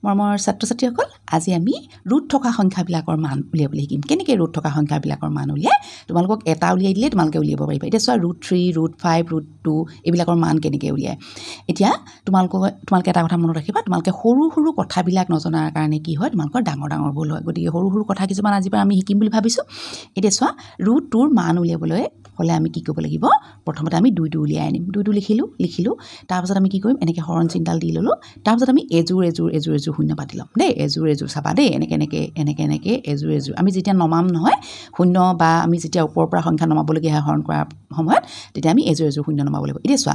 মৰমৰ ছাত্ৰ-ছাত্ৰীসকল আজি আমি ৰুট থকা সংখ্যাবিলাকৰ মান উলিয়াবলৈ শিকিম কেনেকৈ ৰুট থকা সংখ্যাবিলাকৰ মান উলিয়াই তোমালোকক এটা উলিয়াই দিলে তোমালোকে উলিয়াব পাৰিবা এতিয়া চোৱা √3 √5 √2 এইবিলাকৰ মান কেনেকৈ উলিয়াই এতিয়া তোমালোকে এটা কথা মনত ৰাখিবা তোমালোকে সৰু সৰু কথাবিলাক নজনাৰ কাৰণে কি হয় তোমালোকৰ ডাঙৰ ডাঙৰ ভুল হয় গতিকে সৰু সৰু কথা কিছুমান আজিৰ পৰা আমি শিকিম বুলি ভাবিছোঁ এতিয়া চোৱা √2ৰ মান উলিয়াবলৈ হলে আমি কি কৰিব লাগিব প্ৰথমতে আমি 2 উলিয়াই আনিম 2 লিখিলো তাৰপিছত আমি কি কৰিম এনেকৈ হৰণ চিহ্নডাল দি ললো তাৰপিছত আমি এজোৰ শূন্য পাতি লম দেই এজোৰ চাবা দেই এনেকৈ এজোৰ আমি যেতিয়া নমাম নহয় শূন্য বা আমি যেতিয়া ওপৰৰ পৰা সংখ্যা নমাবলগীয়া হয় হৰণ কৰাৰ সময়ত তেতিয়া আমি এজোৰ শূন্য নমাব লাগিব এতিয়া চোৱা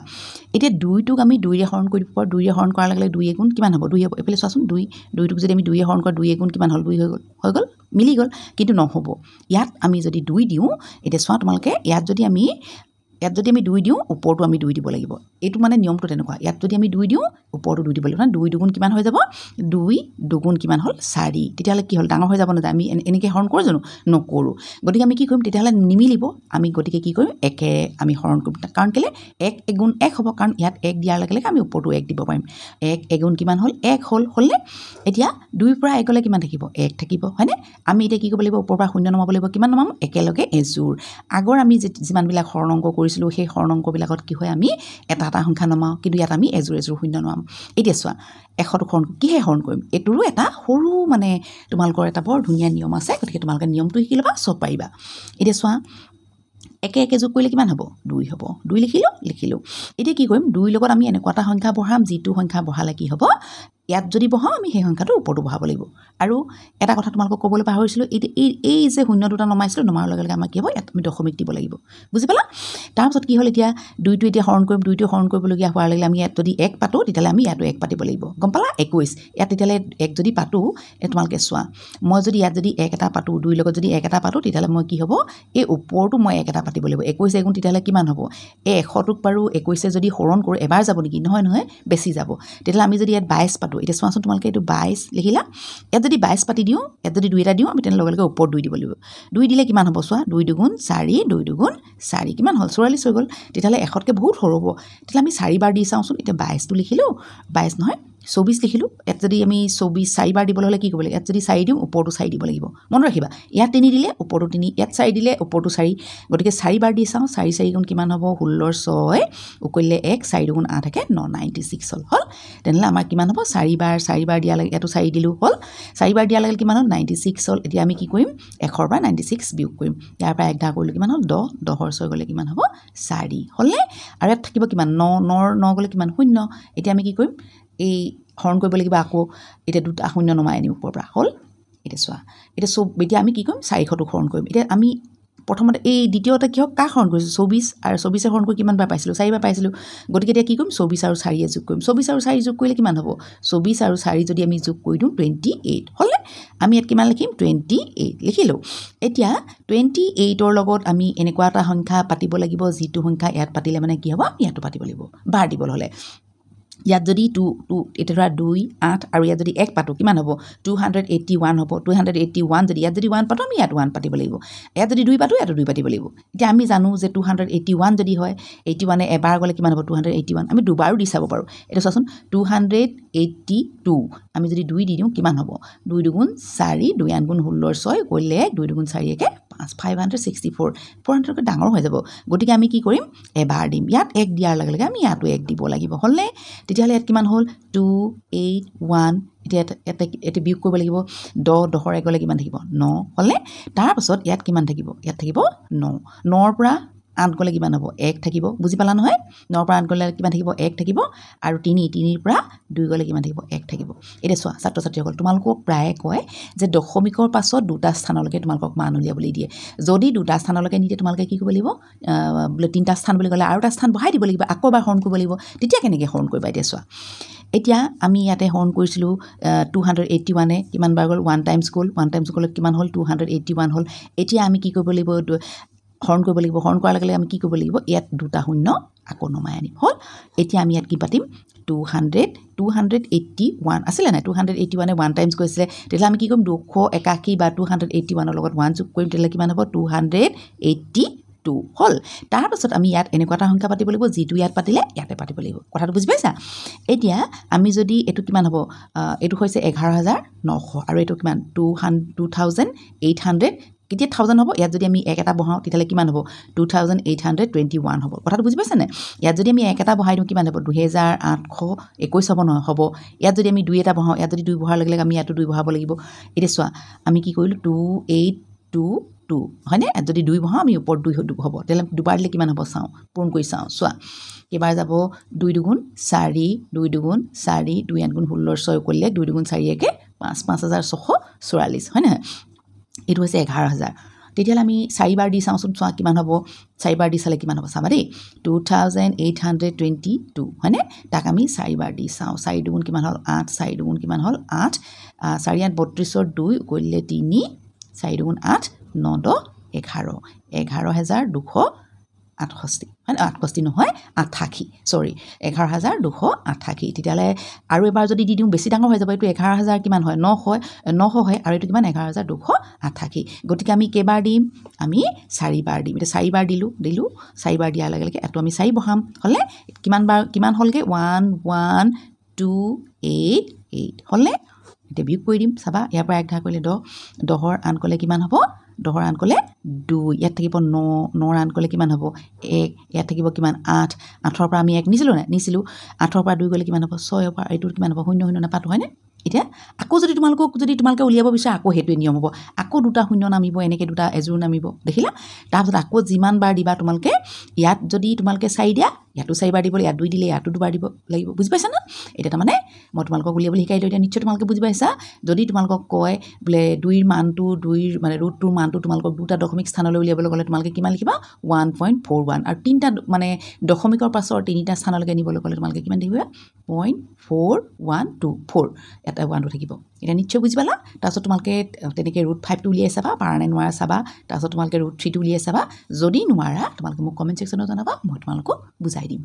এতিয়া 2টোক আমি 2ৰে হৰণ কৰি দিব 2ৰে হৰণ কৰাৰ লগে লগে 2 গুণ কিমান হ'ব 2 হ'ব এফালে চোৱাচোন 2টোক যদি আমি 2ৰে হৰণ কৰা 2 গুণ কিমান হ'ল 2 হৈ গ'ল মিলি গ'ল কিন্তু নহ'ব ইয়াত আমি যদি 2 দিওঁ এতিয়া চোৱা তোমালোকে ইয়াত যদি আমি 2 দিওঁ ওপৰটো আমি 2 দিব লাগিব এইটো মানে নিয়মটো তেনেকুৱা ইয়াত যদি আমি 2 দিওঁ ওপৰটো 2 দিব লাগিব না 2 দুগুণ কিমান হৈ যাব 2 দুগুণ কিমান হ'ল 4 তেতিয়াহ'লে কি হ'ল ডাঙৰ হৈ যাব না আমি এনেকৈ হৰণ কৰোঁ জানো নকৰোঁ গতিকে আমি কি কৰিম তেতিয়াহ'লে নিমিলিব আমি গতিকে কি কৰিম একে আমি হৰণ কৰিম কাৰণ কেলে 1 এগুণ 1 হ'ব কাৰণ ইয়াত 1 দিয়াৰ লগে লগে আমি ওপৰটো 1 দিব পাৰিম 1 এগুণ কিমান হ'ল 1 হ'লনে এতিয়া 2ৰ পৰা 1 গ'লে কিমান থাকিব 1 থাকিব হয়নে আমি এতিয়া কি কৰিব লাগিব ওপৰৰ পৰা শূন্য নমাব লাগিব কিমান নমাম একেলগে এজোৰ আগৰ আমি যিমানবিলাক হৰণ অংক কৰিছিলোঁ সেই হৰণ অংকবিলাকত কি হয় আমি এটা সংখ্যা নমাওঁ কিন্তু ইয়াত আমি এজোৰ শূন্য নমাম এতিয়া চোৱা 100টো হৰণ কিহে হৰণ কৰিম এইটোৰো এটা সৰু মানে তোমালোকৰ এটা বৰ ধুনীয়া নিয়ম আছে গতিকে তোমালোকে নিয়মটো শিকি ল'বা চব পাৰিবা এতিয়া চোৱা একে যোগ কৰিলে কিমান হ'ব 2 হ'ব 2 লিখিলোঁ এতিয়া কি কৰিম 2ৰ লগত আমি এনেকুৱা এটা সংখ্যা বঢ়াম যিটো সংখ্যা বঢ়ালে কি হ'ব ইয়াত যদি বহাওঁ আমি সেই সংখ্যাটো ওপৰটো বহাব লাগিব আৰু এটা কথা তোমালোকক ক'বলৈ পাহৰিছিলোঁ এই যে শূন্য দুটা নমাইছিলোঁ নমাৰ লগে লগে আমাৰ কি হ'ব ইয়াত আমি দশমিক দিব লাগিব বুজি পালা তাৰপিছত কি হ'ল এতিয়া 2টো এতিয়া হৰণ কৰিম 2টো হৰণ কৰিবলগীয়া হোৱাৰ লগে আমি ইয়াত যদি 1 পাতোঁ তেতিয়াহ'লে আমি ইয়াতো 1 পাতিব লাগিব গম পালা 21 ইয়াত তেতিয়াহ'লে 1 যদি পাতোঁ তোমালোকে চোৱা মই যদি ইয়াত যদি 1 এটা পাতোঁ 2ৰ লগত যদি 1 এটা পাতোঁ তেতিয়াহ'লে মই কি হ'ব এই ওপৰটো মই 1 এটা পাতিব লাগিব 21 এগুণ তেতিয়াহ'লে কিমান হ'ব এই 100টোক বাৰু 21 যদি হৰণ কৰোঁ এবাৰ যাব নেকি নহয় বেছি যাব তেতিয়াহ'লে আমি যদি ইয়াত 22 পাতোঁ এতিয়া চোৱাচোন তোমালোকে এইটো 22 লিখিলা ইয়াত যদি 22 পাতি দিওঁ ইয়াত যদি 2 এটা দিওঁ আমি তেনে লগে লগে ওপৰত 2 দিব লাগিব 2 দিলে কিমান হ'ব চোৱা 2 দুগুণ 4 2 দুগুণ 4 কিমান হ'ল 44 হৈ গ'ল তেতিয়াহ'লে 100তকৈ বহুত সৰু হ'ব তেতিয়াহ'লে আমি 4 বাৰ দি চাওঁচোন এতিয়া 22টো লিখিলোঁ 22 নহয় 24 লিখিলোঁ ইয়াত যদি আমি 24 4 বাৰ দিবলৈ হ'লে কি কৰিব লাগিব ইয়াত যদি 4 দিওঁ ওপৰটো 4 দিব লাগিব মনত ৰাখিবা ইয়াত 3 দিলে ওপৰটো 3 ইয়াত 4 দিলে ওপৰটো 4 গতিকে 4 বাৰ দি চাওঁ 4 গুণ কিমান হ'ব 16 6 উকলিলে 1 4 দুগুণ 8 থাকে 96 হ'ল তেনেহ'লে আমাৰ কিমান হ'ব 4 বাৰ দিয়াৰ লগে ইয়াতো 4 দিলোঁ হ'ল 4 বাৰ দিয়াৰ লগে কিমান হ'ল 96 হ'ল এতিয়া আমি কি কৰিম 100ৰ পৰা 96 বিয়োগ কৰিম ইয়াৰ পৰা 1 কৰিলোঁ কিমান হ'ল 10ৰ 6 গ'লে কিমান হ'ব 4 হ'লনে আৰু ইয়াত থাকিব কিমান 9 গ'লে কিমান 0 এতিয়া আমি কি কৰিম এই হৰণ কৰিব লাগিব আকৌ এতিয়া 2টা শূন্য নমাই আনিম ওপৰৰ পৰা হ'ল এতিয়া চোৱা এতিয়া আমি কি কৰিম 400টোক হৰণ কৰিম এতিয়া আমি প্ৰথমতে এই দ্বিতীয়তে কি হওক কাক হৰণ কৰিছোঁ 24 আৰু 24 হৰণ কৰি কিমান বাৰ পাইছিলোঁ 4 বাৰ পাইছিলোঁ গতিকে এতিয়া কি কৰিম 24 আৰু 4 যোগ কৰিম 24 আৰু 4 যোগ কৰিলে কিমান হ'ব 24 আৰু 4 যদি আমি যোগ কৰি দিওঁ 28 হ'লনে আমি ইয়াত কিমান লিখিম 28 লিখিলোঁ এতিয়া 28ৰ লগত আমি এনেকুৱা এটা সংখ্যা পাতিব লাগিব যিটো সংখ্যা ইয়াত পাতিলে মানে কি হ'ব ইয়াতো পাতিব লাগিব বাৰ দিবলৈ হ'লে ইয়াত যদি 2 এতিয়া 2 8 আৰু ইয়াত যদি 1 পাতোঁ কিমান হ'ব 281 হ'ব 281 যদি ইয়াত যদি 1 পাতোঁ আমি ইয়াত 1 পাতিব লাগিব ইয়াত যদি 2 পাতোঁ ইয়াতো 2 পাতিব লাগিব এতিয়া আমি জানো যে 281 যদি হয় 81 এবাৰ গ'লে কিমান হ'ব 281 আমি দুবাৰো দি চাব পাৰোঁ এতিয়া চোৱাচোন 282 আমি যদি 2 দি দিওঁ কিমান হ'ব 2 দুগুণ 4 2 8 গুণ 16 6 কৰিলে 2 দুগুণ 4 একে 564 400তকৈ ডাঙৰ হৈ যাব গতিকে আমি কি কৰিম এবাৰ দিম ইয়াত 1 দিয়াৰ লগে লগে আমি ইয়াতো 1 দিব লাগিব হ'লনে তেতিয়াহ'লে ইয়াত কিমান হ'ল 281 এতিয়া এটা বিয়োগ কৰিব লাগিব 10ৰ 1 গ'লে কিমান থাকিব 9 হ'লনে তাৰপাছত ইয়াত কিমান থাকিব ইয়াত থাকিব 9ৰ পৰা 8 গ'লে কিমান হ'ব 1 থাকিব বুজি পালা নহয় 9ৰ পৰা 8 গ'লে কিমান থাকিব 1 থাকিব আৰু 3ৰ পৰা 2 গ'লে কিমান থাকিব 1 থাকিব এতিয়া চোৱা ছাত্ৰ-ছাত্ৰীসকল তোমালোকক প্ৰায়ে কয় যে দশমিকৰ পাছত 2টা স্থানলৈকে তোমালোকক মান উলিয়াবলৈ দিয়ে যদি 2টা স্থানলৈকে নিদিয়ে তোমালোকে কি কৰিব লাগিব বোলে 3টা স্থান বুলি ক'লে আৰু এটা স্থান বঢ়াই দিব লাগিব আকৌ এবাৰ হৰণ কৰিব লাগিব তেতিয়া কেনেকৈ হৰণ কৰিবা এতিয়া চোৱা এতিয়া আমি ইয়াতে হৰণ কৰিছিলোঁ 281 কিমান বাৰ গ'ল 1 টাইমছ গ'ল কিমান হ'ল 281 হ'ল এতিয়া আমি কি কৰিব লাগিব হৰণ কৰিব লাগিব হৰণ কৰাৰ লগে আমি কি কৰিব লাগিব ইয়াত 2টা শূন্য আকৌ নমাই আনিম হ'ল এতিয়া আমি ইয়াত কি পাতিম 281 আছিলে নাই 281 1 টাইমছ কৈছিলে তেতিয়াহ'লে আমি কি কৰিম 281 বা 281ৰ লগত 1 যোগ কৰিম তেতিয়াহ'লে কিমান হ'ব 282 2 হ'ল তাৰপাছত আমি ইয়াত এনেকুৱা এটা সংখ্যা পাতিব লাগিব যিটো ইয়াত পাতিলে ইয়াতে পাতিব লাগিব কথাটো বুজি পাইছা এতিয়া আমি যদি এটো কিমান হ'ব এটো হৈছে 11900 আৰু এটো কিমান 2800 কেতিয়া 1000 হ'ব ইয়াত যদি আমি এক এটা বহাও তেতিয়ালে কিমান হ'ব 2821 হ'ব কথাটো বুজি পাইছানে ইয়াত যদি আমি এক এটা বহাই দিও কিমান হ'ব 2821 হ'ব নহয় হ'ব ইয়াত যদি আমি 2 এটা বহাও ইয়াত যদি 2 বহাৰ লগে লগে আমি ইয়াতো 2 বহাব লাগিব এটা চোৱা আমি কি কৰিলো 2822 হয়নে যদি 2 বহাও আমি ওপৰ 2 হ'ব তেলে দুবাৰ দিলে কিমান হ'ব চাও পূৰণ কৰি চাও চোৱা কেবাৰ যাব 2 দুগুণ 4 2 দুগুণ 4 2 আন গুণ 16 6 কৰিলে 2 দুগুণ 4 একে 5644 হয় না এটো হৈছে 11000 তেতিয়ালে আমি 4 বাৰ দি চাওচোন চোৱা কিমান হ'ব 4 বাৰ দি চালে কিমান হ'ব চাবা দেই 2822 হয়নে তাক আমি 4 বাৰ দি চাও 4 দুগুণ কিমান হ'ল 8 4 দুগুণ কিমান হ'ল 8 4 8 32 ৰ 2 কৰিলে 3 4 দুগুণ 8 9 10 11 11268 মানে 68 নহয় 88 সৰি 11268 তেতিয়ালে আৰু এবাৰ যদি দি দিও বেছি ডাঙৰ হৈ যাব এটো 11000 কিমান হয় 900 হয় আৰু এটো কিমান 11268 গতিকে আমি কেবাৰ দিম আমি 4 বাৰ দিম এটা 4 বাৰ দিলো 4 বাৰ দিয়াৰ লগে লগে এটো আমি 4 বহাম হলে কিমান হলগে 11288 হলে এটা বিয়োগ কৰি দিম চাবা ইয়াৰ পৰা এক ভাগ কৰিলে 10 10 ৰ আন কলে কিমান হ'ব 10 ৰ আন কলে 2 ইয়াত থাকিব 9 9 ৰ আন কলে কিমান হ'ব 1 ইয়াত থাকিব কিমান 8 8 ৰ পৰা আমি 1 নিছিলো না নিছিলো 8 ৰ পৰা 2 গলে কিমান হ'ব 6 ৰ পৰা এইটোৰ কিমান হ'ব 0 0 নাপাতো হয়নে এতিয়া আকৌ যদি তোমালোকে উলিয়াব বিচাৰা আকৌ হেতুৱে নিয়ম হ'ব আকৌ দুটা শূন্য নামিব এনেকে দুটা এজুৰ নামিব দেখিলা তাৰপিছত আকৌ যিমান বাৰ দিবা তোমালোকে ইয়াত যদি তোমালোকে 4 দিয়া ইয়াতো 4 বাৰ দিব ইয়াত 2 দিলে ইয়াতো 2 বাৰ দিব লাগিব বুজি পাইছা না এটা মানে মই তোমালোকক উলিয়াবলৈ শিকাইলো এতিয়া নিশ্চয় তোমালোকে বুজি পাইছা যদি তোমালোকক কয় বলে 2 ৰ মানটো 2 ৰ মানে √2 মানটো তোমালোকক দুটা দশমিক স্থানলৈ উলিয়াবলৈ গলে তোমালোকে কিমান লিখিবা 1.41 আৰু তিনটা মানে দশমিকৰ পাছৰ তিনিটা স্থানলৈকে নিবলৈ গলে তোমালোকে কিমান দিবা 0.4124 এটা 1 থাকিব এটা নিশ্চয় বুজি পালা তাৰপিছত তোমালোকে তেনেকে √5 টো উলিয়াই চাবা পাৰা নাই নোৱাৰা চাবা তাৰপিছত তোমালোকে √3 টো উলিয়াই চাবা যদি নোৱাৰা তোমালোকে মোক কমেন্ট সেকশনত জনাবা মই তোমালোকক বুজাই দিম